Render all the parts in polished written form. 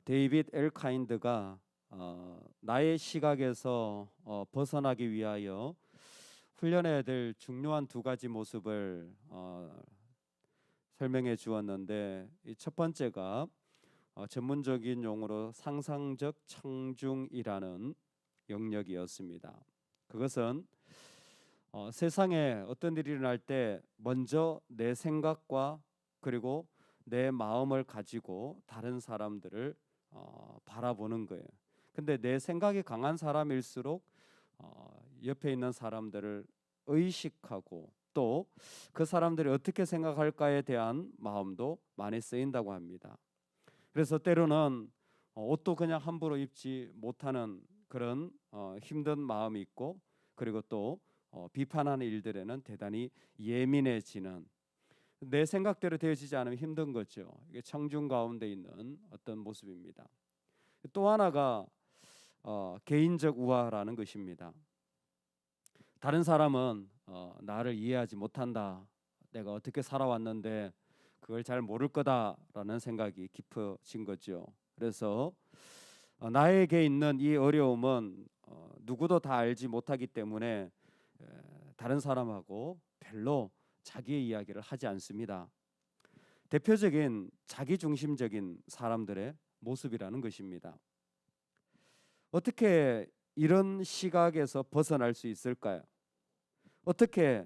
데이빗 엘카인드가 나의 시각에서 벗어나기 위하여 훈련해야 될 중요한 두 가지 모습을 설명해 주었는데, 이 첫 번째가 전문적인 용어로 상상적 청중이라는 영역이었습니다. 그것은 세상에 어떤 일이 일어날 때 먼저 내 생각과 그리고 내 마음을 가지고 다른 사람들을 바라보는 거예요. 근데 내 생각이 강한 사람일수록 옆에 있는 사람들을 의식하고 또 그 사람들이 어떻게 생각할까에 대한 마음도 많이 쓰인다고 합니다. 그래서 때로는 옷도 그냥 함부로 입지 못하는 그런 힘든 마음이 있고, 그리고 또 비판하는 일들에는 대단히 예민해지는, 내 생각대로 되어지지 않으면 힘든 거죠. 이게 청중 가운데 있는 어떤 모습입니다. 또 하나가 개인적 우화라는 것입니다. 다른 사람은 나를 이해하지 못한다, 내가 어떻게 살아왔는데 그걸 잘 모를 거다라는 생각이 깊어진 거죠. 그래서 나에게 있는 이 어려움은 누구도 다 알지 못하기 때문에 다른 사람하고 별로 자기의 이야기를 하지 않습니다. 대표적인 자기중심적인 사람들의 모습이라는 것입니다. 어떻게 이런 시각에서 벗어날 수 있을까요? 어떻게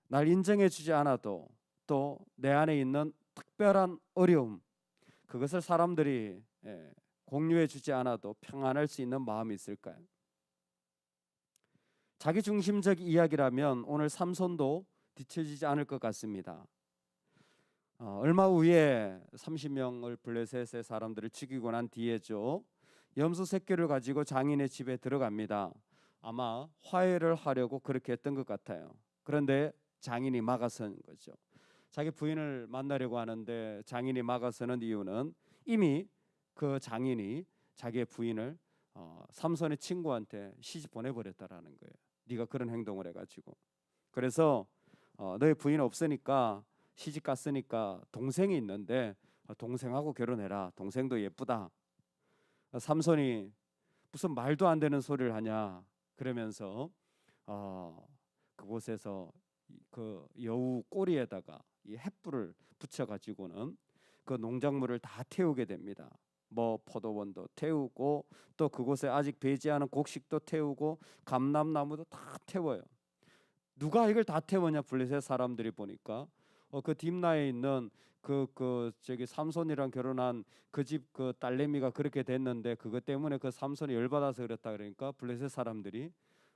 날 인정해 주지 않아도 또 내 안에 있는 특별한 어려움, 그것을 사람들이 공유해 주지 않아도 평안할 수 있는 마음이 있을까요? 자기중심적 이야기라면 오늘 삼손도 뒤처지지 않을 것 같습니다. 얼마 후에 30명을 블레셋의 사람들을 죽이고 난 뒤에죠, 염소 새끼를 가지고 장인의 집에 들어갑니다. 아마 화해를 하려고 그렇게 했던 것 같아요. 그런데 장인이 막아선 거죠. 자기 부인을 만나려고 하는데 장인이 막아서는 이유는 이미 그 장인이 자기의 부인을 삼손의 친구한테 시집 보내버렸다라는 거예요. 네가 그런 행동을 해가지고. 그래서 너의 부인 없으니까, 시집 갔으니까 동생이 있는데 동생하고 결혼해라, 동생도 예쁘다. 삼손이 무슨 말도 안 되는 소리를 하냐 그러면서 그곳에서 그 여우 꼬리에다가 이 횃불을 붙여가지고는 그 농작물을 다 태우게 됩니다. 뭐 포도원도 태우고 또 그곳에 아직 배지 않은 곡식도 태우고 감람나무도 다 태워요. 누가 이걸 다 태우냐? 블레셋 사람들이 보니까 그 딥나에 있는 저기 삼손이랑 결혼한 그 집 그 딸내미가 그렇게 됐는데, 그것 때문에 그 삼손이 열받아서 그랬다 그러니까 블레셋 사람들이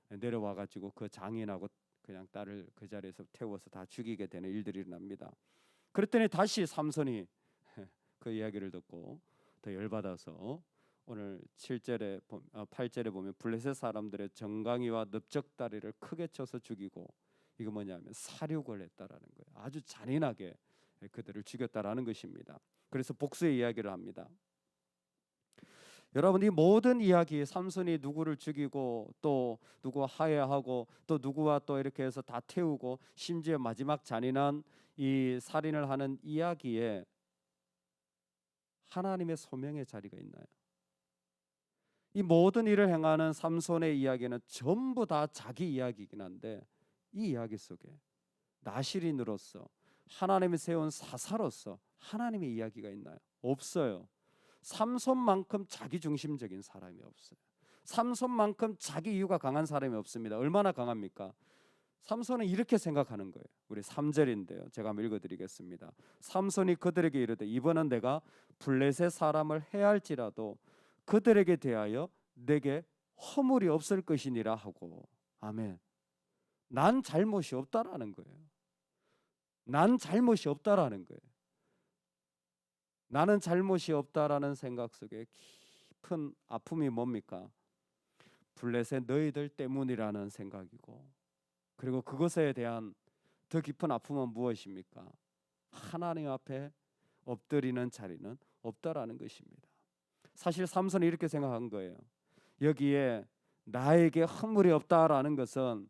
내려와 가지고 그 장인하고 그냥 딸을 그 자리에서 태워서 다 죽이게 되는 일들이 일어납니다. 그랬더니 다시 삼손이 그 이야기를 듣고 더 열받아서 오늘 8절에 보면 블레셋 사람들의 정강이와 넓적다리를 크게 쳐서 죽이고, 이거 뭐냐면 살육을 했다라는 거예요. 아주 잔인하게 그들을 죽였다라는 것입니다. 그래서 복수의 이야기를 합니다. 여러분, 이 모든 이야기, 삼손이 누구를 죽이고 또 누구와 화해하고 또 누구와 또 이렇게 해서 다 태우고 심지어 마지막 잔인한 이 살인을 하는 이야기에 하나님의 소명의 자리가 있나요? 이 모든 일을 행하는 삼손의 이야기는 전부 다 자기 이야기이긴 한데, 이 이야기 속에 나실인으로서 하나님이 세운 사사로서 하나님의 이야기가 있나요? 없어요. 삼손만큼 자기중심적인 사람이 없어요. 삼손만큼 자기 이유가 강한 사람이 없습니다. 얼마나 강합니까? 삼손은 이렇게 생각하는 거예요. 우리 3절인데요. 제가 한번 읽어드리겠습니다. 삼손이 그들에게 이르되 이번은 내가 블레셋 사람을 해할지라도 그들에게 대하여 내게 허물이 없을 것이니라 하고. 아멘. 난 잘못이 없다라는 거예요. 난 잘못이 없다라는 거예요. 나는 잘못이 없다라는 생각 속에 깊은 아픔이 뭡니까? 블레셋 너희들 때문이라는 생각이고, 그리고 그것에 대한 더 깊은 아픔은 무엇입니까? 하나님 앞에 엎드리는 자리는 없다라는 것입니다. 사실 삼손이 이렇게 생각한 거예요. 여기에 나에게 허물이 없다라는 것은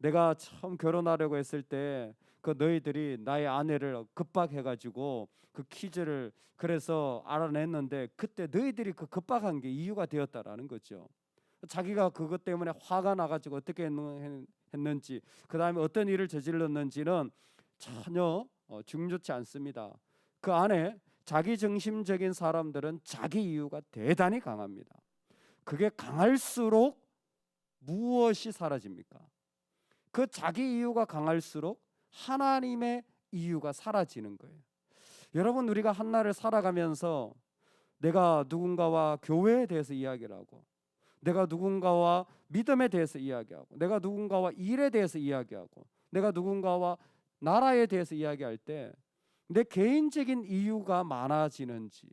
내가 처음 결혼하려고 했을 때 그 너희들이 나의 아내를 급박해가지고 그 퀴즈를 그래서 알아냈는데 그때 너희들이 그 급박한 게 이유가 되었다라는 거죠. 자기가 그것 때문에 화가 나가지고 어떻게 했는지, 그 다음에 어떤 일을 저질렀는지는 전혀 중요치 않습니다. 그 안에 자기중심적인 사람들은 자기 이유가 대단히 강합니다. 그게 강할수록 무엇이 사라집니까? 그 자기 이유가 강할수록 하나님의 이유가 사라지는 거예요. 여러분, 우리가 한 날을 살아가면서 내가 누군가와 교회에 대해서 이야기를 하고, 내가 누군가와 믿음에 대해서 이야기하고, 내가 누군가와 일에 대해서 이야기하고, 내가 누군가와 나라에 대해서 이야기할 때 내 개인적인 이유가 많아지는지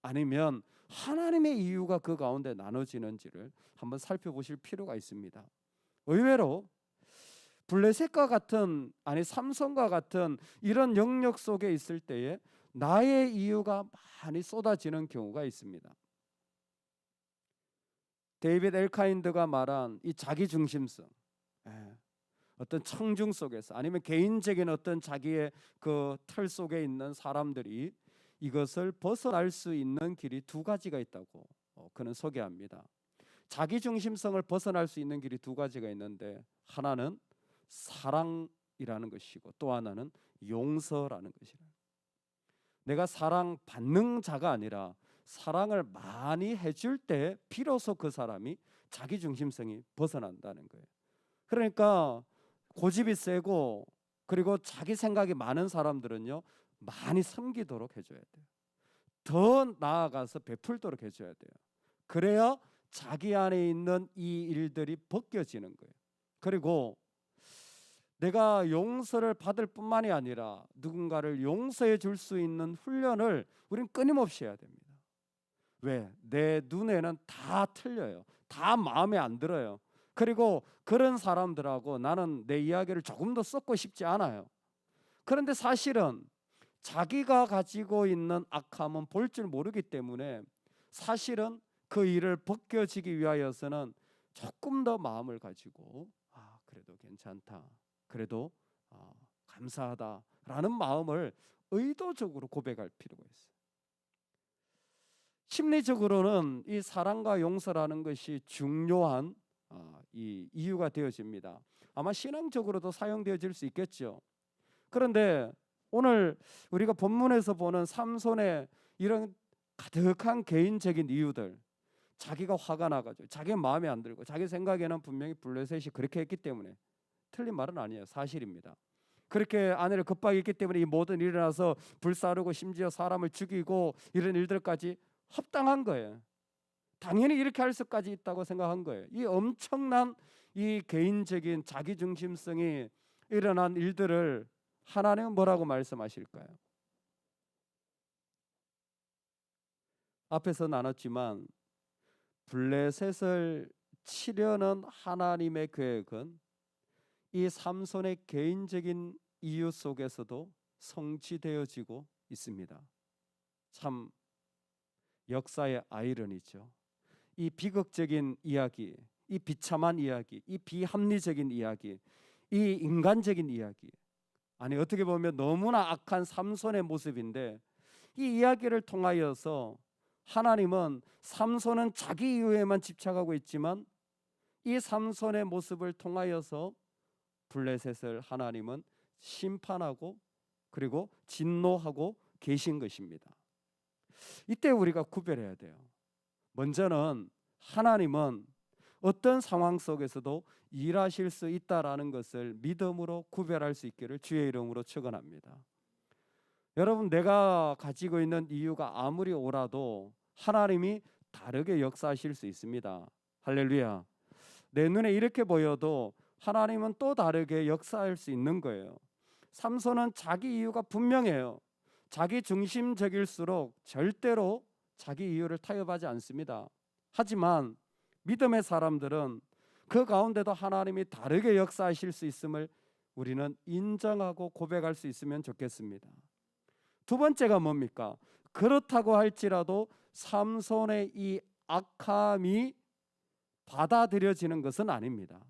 아니면 하나님의 이유가 그 가운데 나눠지는지를 한번 살펴보실 필요가 있습니다. 의외로 블레셋과 같은, 아니 삼손과 같은 이런 영역 속에 있을 때에 나의 이유가 많이 쏟아지는 경우가 있습니다. 데이빗 엘카인드가 말한 이 자기중심성, 어떤 청중 속에서 아니면 개인적인 어떤 자기의 그 틀 속에 있는 사람들이 이것을 벗어날 수 있는 길이 두 가지가 있다고 그는 소개합니다. 자기중심성을 벗어날 수 있는 길이 두 가지가 있는데, 하나는 사랑이라는 것이고 또 하나는 용서라는 것이라. 내가 사랑받는 자가 아니라 사랑을 많이 해줄 때 비로소 그 사람이 자기중심성이 벗어난다는 거예요. 그러니까 고집이 세고 그리고 자기 생각이 많은 사람들은요, 많이 섬기도록 해줘야 돼요. 더 나아가서 베풀도록 해줘야 돼요. 그래야 자기 안에 있는 이 일들이 벗겨지는 거예요. 그리고 내가 용서를 받을 뿐만이 아니라 누군가를 용서해 줄 수 있는 훈련을 우린 끊임없이 해야 됩니다. 왜? 내 눈에는 다 틀려요. 다 마음에 안 들어요. 그리고 그런 사람들하고 나는 내 이야기를 조금도 썩고 싶지 않아요. 그런데 사실은 자기가 가지고 있는 악함은 볼 줄 모르기 때문에 사실은 그 일을 벗겨지기 위하여서는 조금 더 마음을 가지고 그래도 괜찮다, 그래도 감사하다라는 마음을 의도적으로 고백할 필요가 있어요. 심리적으로는 이 사랑과 용서라는 것이 중요한 이 이유가 되어집니다. 아마 신앙적으로도 사용되어질 수 있겠죠. 그런데 오늘 우리가 본문에서 보는 삼손의 이런 가득한 개인적인 이유들, 자기가 화가 나가지고 자기 마음에 안 들고 자기 생각에는 분명히 블레셋이 그렇게 했기 때문에, 틀린 말은 아니에요, 사실입니다. 그렇게 아내를 급박했기 때문에 이 모든 일이 일어나서 불사르고 심지어 사람을 죽이고 이런 일들까지 합당한 거예요. 당연히 이렇게 할 수까지 있다고 생각한 거예요. 이 엄청난 이 개인적인 자기중심성이 일어난 일들을 하나님은 뭐라고 말씀하실까요? 앞에서 나눴지만 블레셋을 치려는 하나님의 계획은 이 삼손의 개인적인 이유 속에서도 성취되어지고 있습니다. 참 역사의 아이러니죠. 이 비극적인 이야기, 이 비참한 이야기, 이 비합리적인 이야기, 이 인간적인 이야기, 아니 어떻게 보면 너무나 악한 삼손의 모습인데, 이 이야기를 통하여서 하나님은 삼손은 자기 이유에만 집착하고 있지만 이 삼손의 모습을 통하여서 블레셋을 하나님은 심판하고 그리고 진노하고 계신 것입니다. 이때 우리가 구별해야 돼요. 먼저는 하나님은 어떤 상황 속에서도 일하실 수 있다라는 것을 믿음으로 구별할 수 있기를 주의 이름으로 축원합니다. 여러분, 내가 가지고 있는 이유가 아무리 옳아도 하나님이 다르게 역사하실 수 있습니다. 할렐루야. 내 눈에 이렇게 보여도 하나님은 또 다르게 역사할 수 있는 거예요. 삼손은 자기 이유가 분명해요. 자기 중심적일수록 절대로 자기 이유를 타협하지 않습니다. 하지만 믿음의 사람들은 그 가운데도 하나님이 다르게 역사하실 수 있음을 우리는 인정하고 고백할 수 있으면 좋겠습니다. 두 번째가 뭡니까? 그렇다고 할지라도 삼손의 이 악함이 받아들여지는 것은 아닙니다.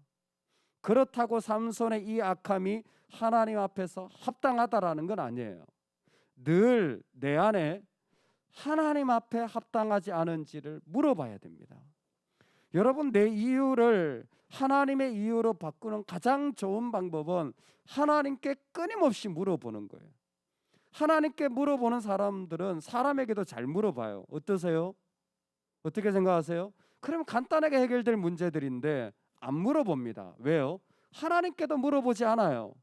그렇다고 삼손의 이 악함이 하나님 앞에서 합당하다라는 건 아니에요. 늘 내 안에 하나님 앞에 합당하지 않은지를 물어봐야 됩니다. 여러분, 내 이유를 하나님의 이유로 바꾸는 가장 좋은 방법은 하나님께 끊임없이 물어보는 거예요. 하나님께 물어보는 사람들은 사람에게도 잘 물어봐요. 어떠세요? 어떻게 생각하세요? 그럼 간단하게 해결될 문제들인데 안 물어봅니다. 왜요? 하나님께도 물어보지 않아요.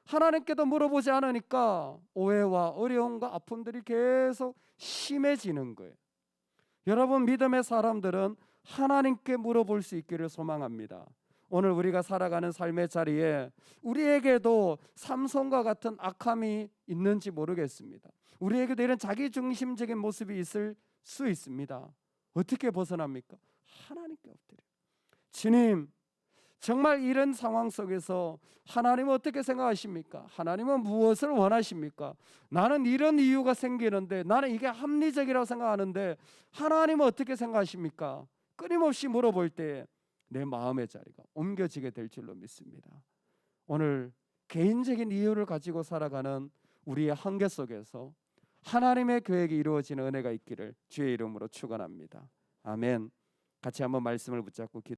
하나님께도 물어보지 않으니까 오해와 어려움과 아픔들이 계속 심해지는 거예요. 여러분, 믿음의 사람들은 하나님께 물어볼 수 있기를 소망합니다. 오늘 우리가 살아가는 삶의 자리에 우리에게도 삼손과 같은 악함이 있는지 모르겠습니다. 우리에게도 이런 자기중심적인 모습이 있을 수 있습니다. 어떻게 벗어납니까? 하나님께 엎드려. 주님, 정말 이런 상황 속에서 하나님은 어떻게 생각하십니까? 하나님은 무엇을 원하십니까? 나는 이런 이유가 생기는데, 나는 이게 합리적이라고 생각하는데 하나님은 어떻게 생각하십니까? 끊임없이 물어볼 때 내 마음의 자리가 옮겨지게 될 줄로 믿습니다. 오늘 개인적인 이유를 가지고 살아가는 우리의 한계 속에서 하나님의 계획이 이루어지는 은혜가 있기를 주의 이름으로 축원합니다. 아멘. 같이 한번 말씀을 붙잡고